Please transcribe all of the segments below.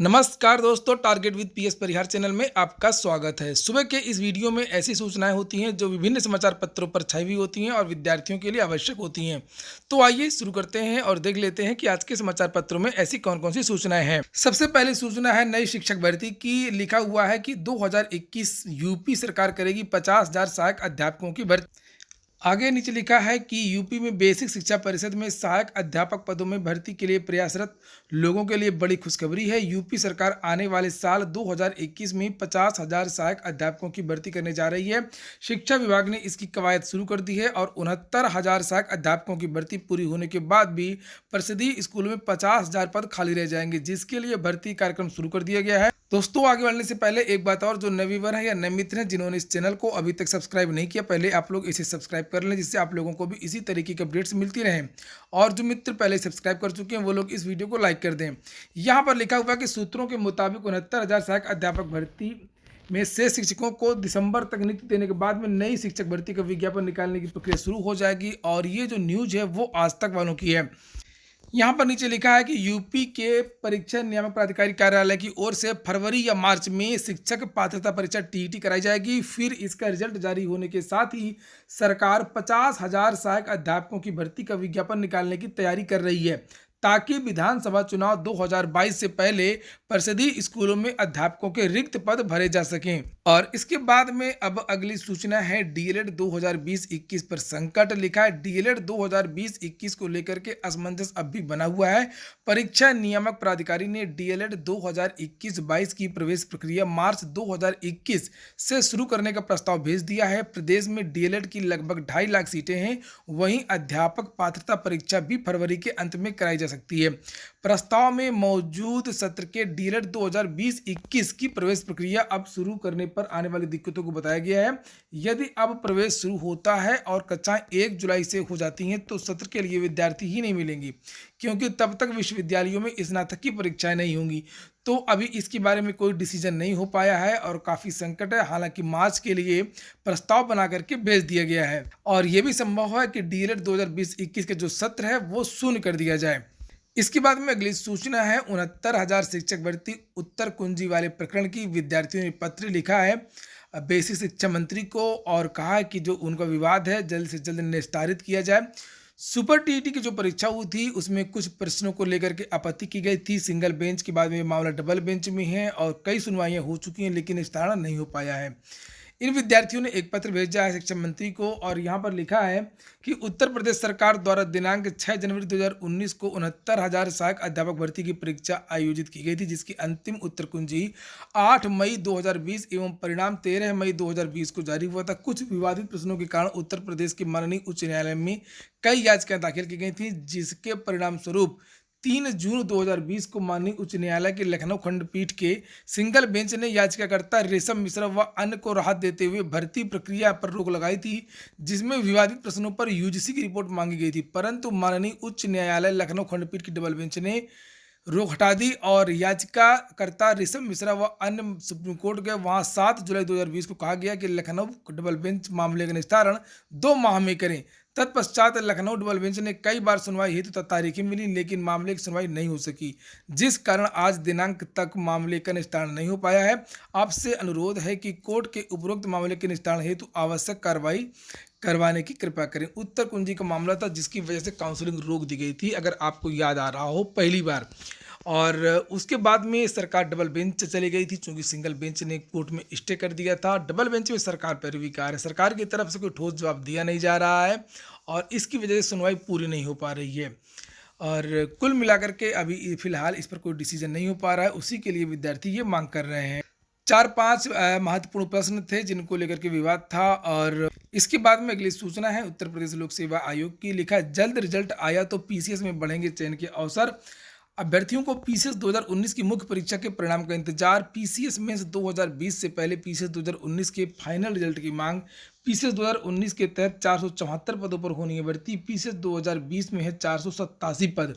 नमस्कार दोस्तों, target with PS Parihar channel में आपका स्वागत है। सुबह के इस वीडियो में ऐसी सूचनाएं होती हैं जो विभिन्न समाचार पत्रों पर छाई हुई होती हैं और विद्यार्थियों के लिए आवश्यक होती हैं। तो आइए शुरू करते हैं और देख लेते हैं कि आज के समाचार पत्रों में ऐसी कौन कौन सी सूचनाएं हैं। सबसे पहले सूचना है नई शिक्षक भर्ती की। लिखा हुआ है कि 2021 यूपी सरकार करेगी 50,000 सहायक अध्यापकों की भर्ती। आगे नीचे लिखा है कि यूपी में बेसिक शिक्षा परिषद में सहायक अध्यापक पदों में भर्ती के लिए प्रयासरत लोगों के लिए बड़ी खुशखबरी है। यूपी सरकार आने वाले साल 2021 में 50,000 सहायक अध्यापकों की भर्ती करने जा रही है। शिक्षा विभाग ने इसकी कवायद शुरू कर दी है और 69,000 सहायक अध्यापकों की भर्ती पूरी होने के बाद भी परिषदीय स्कूलों में 50,000 पद खाली रह जाएंगे, जिसके लिए भर्ती कार्यक्रम शुरू कर दिया गया है। दोस्तों, आगे बढ़ने से पहले एक बात और, जो नए व्यूअर है या नए मित्र हैं जिन्होंने इस चैनल को अभी तक सब्सक्राइब नहीं किया, पहले आप लोग इसे सब्सक्राइब कर लें, जिससे आप लोगों को भी इसी तरीके की अपडेट्स मिलती रहें। और जो मित्र पहले सब्सक्राइब कर चुके हैं वो लोग इस वीडियो को लाइक कर दें। यहाँ पर लिखा हुआ है कि सूत्रों के मुताबिक 69,000 सहायक अध्यापक भर्ती में से शिक्षकों को दिसंबर तक नियुक्ति देने के बाद में नई शिक्षक भर्ती का विज्ञापन निकालने की प्रक्रिया शुरू हो जाएगी। और ये जो न्यूज है वो आज तक वालों की है। यहाँ पर नीचे लिखा है कि यूपी के परीक्षा नियामक प्राधिकारी कार्यालय की ओर से फरवरी या मार्च में शिक्षक पात्रता परीक्षा टीईटी कराई जाएगी। फिर इसका रिजल्ट जारी होने के साथ ही सरकार 50,000 सहायक अध्यापकों की भर्ती का विज्ञापन निकालने की तैयारी कर रही है, ताकि विधानसभा चुनाव 2022 से पहले परिषदीय स्कूलों में अध्यापकों के रिक्त पद भरे जा सकें। और इसके बाद में अब अगली सूचना है डीएलएड 2020-21 पर संकट। लिखा है डीएलएड 2020-21 को लेकर के असमंजस अब भी बना हुआ है। परीक्षा नियामक प्राधिकारी ने डीएलएड 2021-22 की प्रवेश प्रक्रिया मार्च 2021 से शुरू करने का प्रस्ताव भेज दिया है। प्रदेश में डीएलएड की लगभग 2.5 लाख सीटें हैं, वहीं अध्यापक पात्रता परीक्षा भी फरवरी के अंत में कराई जा सकती है। प्रस्ताव में मौजूद सत्र के डीएलएड 2020-21 की प्रवेश प्रक्रिया अब शुरू करने पर आने वाली दिक्कतों को बताया गया है। यदि अब प्रवेश शुरू होता है और कक्षाएं 1 जुलाई से हो जाती हैं तो सत्र के लिए विद्यार्थी ही नहीं मिलेंगे, क्योंकि तब तक विश्वविद्यालयों में स्नातक की परीक्षाएं नहीं होंगी। तो अभी इसके बारे में कोई डिसीजन नहीं हो पाया है और काफ़ी संकट है। हालांकि मार्च के लिए प्रस्ताव बना करके भेज दिया गया है और यह भी संभव है कि डीएलएड 2020-21 के जो सत्र है वो शून्य कर दिया जाए। इसके बाद में अगली सूचना है 69,000 शिक्षक भर्ती उत्तर कुंजी वाले प्रकरण की। विद्यार्थियों ने पत्र लिखा है बेसिक शिक्षा मंत्री को और कहा है कि जो उनका विवाद है जल्द से जल्द निस्तारित किया जाए। सुपर टीईटी की जो परीक्षा हुई थी उसमें कुछ प्रश्नों को लेकर के आपत्ति की गई थी। सिंगल बेंच के बाद में मामला डबल बेंच में है और कई सुनवाइयां हो चुकी हैं, लेकिन निस्तारण नहीं हो पाया है। इन विद्यार्थियों ने एक पत्र भेजा है शिक्षा मंत्री को और यहाँ पर लिखा है कि उत्तर प्रदेश सरकार द्वारा दिनांक 6 जनवरी 2019 को 69,000 सहायक अध्यापक भर्ती की परीक्षा आयोजित की गई थी, जिसकी अंतिम उत्तर कुंजी 8 मई 2020 एवं परिणाम 13 मई 2020 को जारी हुआ था। कुछ विवादित प्रश्नों के कारण उत्तर प्रदेश के माननीय उच्च न्यायालय में कई याचिकाएं दाखिल की गई थी, जिसके परिणाम स्वरूप 3 जून 2020 को माननीय उच्च न्यायालय के लखनऊ खंडपीठ के सिंगल बेंच ने याचिकाकर्ता रेशम मिश्रा व अन्य को राहत देते हुए भर्ती प्रक्रिया पर रोक लगाई थी, जिसमें विवादित प्रश्नों पर यूजीसी की रिपोर्ट मांगी गई थी। परंतु माननीय उच्च न्यायालय लखनऊ खंडपीठ की डबल बेंच ने रोक हटा दी और याचिकाकर्ता रेशम मिश्रा व अन्य सुप्रीम कोर्ट गए। वहां 7 जुलाई 2020 को कहा गया कि लखनऊ डबल बेंच मामले का निस्तारण 2 माह में करें। तत्पश्चात लखनऊ डबल बेंच ने कई बार सुनवाई हेतु तारीखें मिली, लेकिन मामले की सुनवाई नहीं हो सकी, जिस कारण आज दिनांक तक मामले का निस्तारण नहीं हो पाया है। आपसे अनुरोध है कि कोर्ट के उपरोक्त मामले के निस्तारण हेतु आवश्यक कार्रवाई करवाने की कृपा करें। उत्तर कुंजी का मामला था जिसकी वजह से काउंसलिंग रोक दी गई थी, अगर आपको याद आ रहा हो पहली बार। और उसके बाद में सरकार डबल बेंच चली गई थी, क्योंकि सिंगल बेंच ने कोर्ट में स्टे कर दिया था। डबल बेंच में सरकार पैरवीकार है, सरकार की तरफ से कोई ठोस जवाब दिया नहीं जा रहा है और इसकी वजह से सुनवाई पूरी नहीं हो पा रही है। और कुल मिलाकर के अभी फिलहाल इस पर कोई डिसीजन नहीं हो पा रहा है। उसी के लिए विद्यार्थी ये मांग कर रहे हैं। 4-5 महत्वपूर्ण प्रश्न थे जिनको लेकर के विवाद था। और इसके बाद में अगली सूचना है उत्तर प्रदेश लोक सेवा आयोग की। लिखा है जल्द रिजल्ट आया तो पीसीएस में बढ़ेंगे चयन के अवसर। अभ्यर्थियों को पीसीएस 2019 की मुख्य परीक्षा के परिणाम का इंतजार। पीसीएस मेंस 2020 से पहले पीसीएस 2019 के फाइनल रिजल्ट की मांग। पीसीएस 2019 के तहत 474 पदों पर होनी है भर्ती। पीसीएस 2020 में है 487 पद।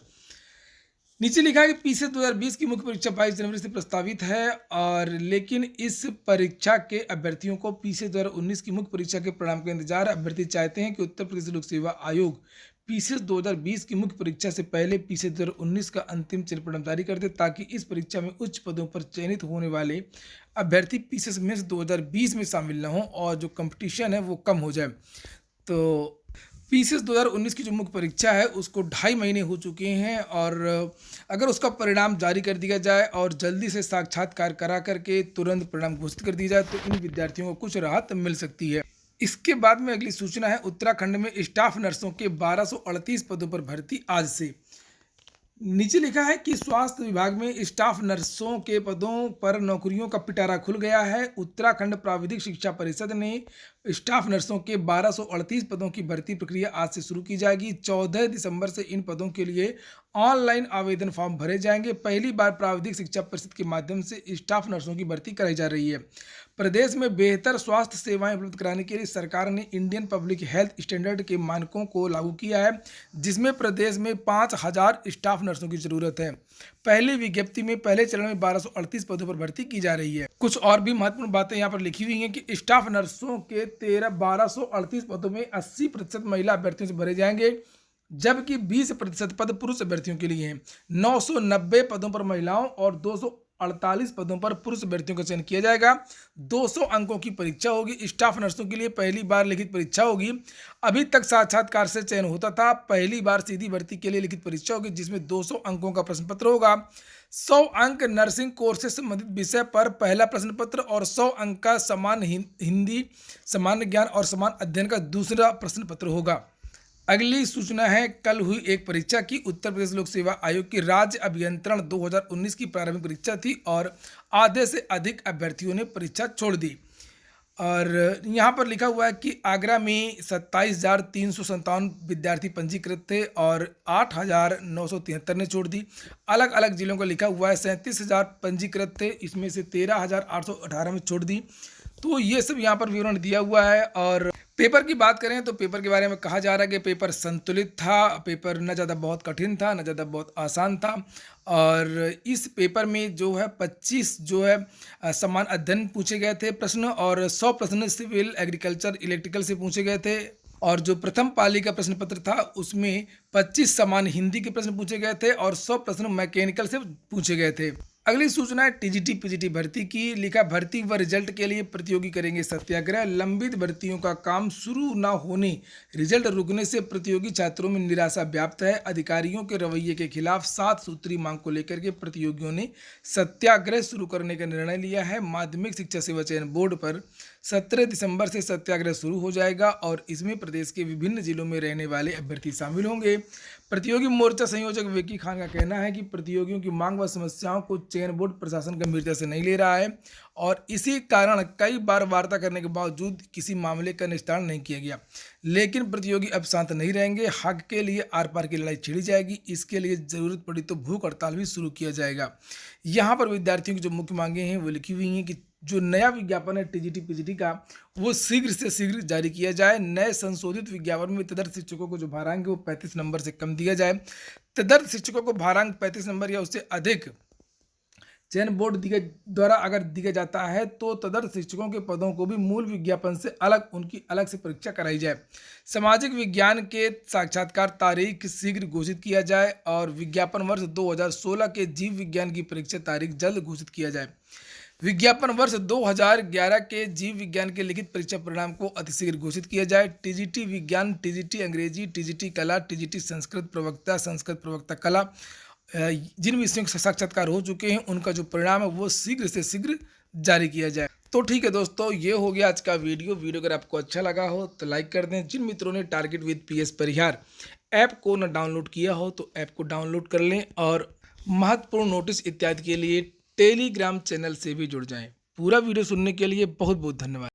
नीचे लिखा है कि पीसीएस 2020 की मुख्य परीक्षा 22 जनवरी से प्रस्तावित है, और लेकिन इस परीक्षा के अभ्यर्थियों को पीसीएस 2019 की मुख्य परीक्षा के परिणाम का इंतजार। अभ्यर्थी चाहते हैं कि उत्तर प्रदेश लोक सेवा आयोग पीसीएस 2020 की मुख्य परीक्षा से पहले पीसीएस 2019 का अंतिम चयन परिणाम जारी कर दे, ताकि इस परीक्षा में उच्च पदों पर चयनित होने वाले अभ्यर्थी पीसीएस मेंस 2020 में शामिल न हों और जो कंपटीशन है वो कम हो जाए। तो पीसीएस 2019 की जो मुख्य परीक्षा है उसको 2.5 महीने हो चुके हैं, और अगर उसका परिणाम जारी कर दिया जाए और जल्दी से साक्षात्कार करा करके तुरंत परिणाम घोषित कर दिया जाए तो इन विद्यार्थियों को कुछ राहत मिल सकती है। इसके बाद में अगली सूचना है, उत्तराखंड में स्टाफ नर्सों के 1238 पदों पर भर्ती आज से। नीचे लिखा है कि स्वास्थ्य विभाग में स्टाफ नर्सों के पदों पर नौकरियों का पिटारा खुल गया है। उत्तराखंड प्राविधिक शिक्षा परिषद ने स्टाफ नर्सों के 1238 पदों की भर्ती प्रक्रिया आज से शुरू की जाएगी। 14 दिसंबर से इन पदों के लिए ऑनलाइन आवेदन फॉर्म भरे जाएंगे। पहली बार प्राविधिक शिक्षा परिषद के माध्यम से स्टाफ नर्सों की भर्ती कराई जा रही है। प्रदेश में बेहतर स्वास्थ्य सेवाएं उपलब्ध कराने के लिए सरकार ने इंडियन पब्लिक हेल्थ स्टैंडर्ड के मानकों को लागू किया है, जिसमें प्रदेश में 5000 स्टाफ नर्सों की जरूरत है। पहली विज्ञप्ति में पहले चरण में 1238 पदों पर भर्ती की जा रही है। कुछ और भी महत्वपूर्ण बातें यहाँ पर लिखी हुई हैं कि स्टाफ नर्सों के 1238 पदों में 80% महिला अभ्यर्थियों से भरे जाएंगे, जबकि 20% पद पुरुष अभ्यर्थियों के लिए हैं। 990 पदों पर महिलाओं और 248 पदों पर पुरुष अभ्यर्थियों का चयन किया जाएगा। 200 अंकों की परीक्षा होगी। स्टाफ नर्सों के लिए पहली बार लिखित परीक्षा होगी। अभी तक साक्षात्कार से चयन होता था, पहली बार सीधी भर्ती के लिए लिखित परीक्षा होगी, जिसमें 200 अंकों का प्रश्न पत्र होगा। 100 अंक नर्सिंग कोर्स से संबंधित विषय पर पहला प्रश्न पत्र और 100 अंक का समान हिंदी, सामान्य ज्ञान और समान अध्ययन का दूसरा प्रश्न पत्र होगा। अगली सूचना है, कल हुई एक परीक्षा की। उत्तर प्रदेश लोक सेवा आयोग की राज्य अभियंत्रण 2019 की प्रारंभिक परीक्षा थी और आधे से अधिक अभ्यर्थियों ने परीक्षा छोड़ दी। और यहाँ पर लिखा हुआ है कि आगरा में 27,357 विद्यार्थी पंजीकृत थे और 8,973 ने छोड़ दी। अलग अलग जिलों का लिखा हुआ है, 37,000 पंजीकृत थे, इसमें से 13,818 में छोड़ दी। तो ये सब यहाँ पर विवरण दिया हुआ है। और पेपर की बात करें तो पेपर के बारे में कहा जा रहा है कि पेपर संतुलित था। पेपर न ज़्यादा बहुत कठिन था, न ज़्यादा बहुत आसान था। और इस पेपर में जो है 25 जो है समान अध्ययन पूछे गए थे प्रश्न, और 100 प्रश्न सिविल, एग्रीकल्चर, इलेक्ट्रिकल से पूछे गए थे। और जो प्रथम पाली का प्रश्न पत्र था उसमें 25 समान हिंदी के प्रश्न पूछे गए थे और 100 प्रश्न मैकेनिकल से पूछे गए थे। अगली सूचना है टीजीटी पीजीटी भर्ती की। लिखा, भर्ती व रिजल्ट के लिए प्रतियोगी करेंगे सत्याग्रह। लंबित भर्तियों का काम शुरू न होने, रिजल्ट रुकने से प्रतियोगी छात्रों में निराशा व्याप्त है। अधिकारियों के रवैये के खिलाफ 7 सूत्री मांग को लेकर के प्रतियोगियों ने सत्याग्रह शुरू करने का निर्णय लिया है। माध्यमिक शिक्षा सेवा चयन बोर्ड पर 17 दिसंबर से सत्याग्रह शुरू हो जाएगा और इसमें प्रदेश के विभिन्न जिलों में रहने वाले अभ्यर्थी शामिल होंगे। प्रतियोगी मोर्चा संयोजक विकी खान का कहना है कि प्रतियोगियों की मांग व समस्याओं को चयन बोर्ड प्रशासन गंभीरता से नहीं ले रहा है और इसी कारण कई बार वार्ता करने के बावजूद किसी मामले का निस्तारण नहीं किया गया। लेकिन प्रतियोगी अब शांत नहीं रहेंगे। हक के लिए आर पार की लड़ाई छिड़ी जाएगी। इसके लिए जरूरत पड़ी तो भूख हड़ताल भी शुरू किया जाएगा। यहाँ पर विद्यार्थियों की जो मुख्य मांगे हैं वो लिखी हुई हैं कि जो नया विज्ञापन है टीजीटी पीजीटी का वो शीघ्र से शीघ्र जारी किया जाए। नए संशोधित विज्ञापन में तदर्थ शिक्षकों को जो भारांक है वो 35 नंबर से कम दिया जाए। तदर्थ शिक्षकों को भारांक 35 नंबर या उससे अधिक चयन बोर्ड द्वारा अगर दिया जाता है तो तदर्थ शिक्षकों के पदों को भी मूल विज्ञापन से अलग उनकी अलग से परीक्षा कराई जाए। सामाजिक विज्ञान के साक्षात्कार तारीख शीघ्र घोषित किया जाए और विज्ञापन वर्ष 2016 के जीव विज्ञान की परीक्षा तारीख जल्द घोषित किया जाए। विज्ञापन वर्ष 2011 के जीव विज्ञान के लिखित परीक्षा परिणाम को अतिशीघ्र घोषित किया जाए। टीजीटी विज्ञान, टीजीटी अंग्रेजी, टीजीटी कला, टीजीटी संस्कृत प्रवक्ता कला, जिन विषयों के साक्षात्कार हो चुके हैं उनका जो परिणाम है वो शीघ्र से शीघ्र जारी किया जाए। तो ठीक है दोस्तों, ये हो गया आज का वीडियो। अगर आपको अच्छा लगा हो तो लाइक कर दें। जिन मित्रों ने target with PS Parihar app को न डाउनलोड किया हो तो ऐप को डाउनलोड कर लें और महत्वपूर्ण नोटिस इत्यादि के लिए टेलीग्राम चैनल से भी जुड़ जाएं। पूरा वीडियो सुनने के लिए बहुत बहुत धन्यवाद।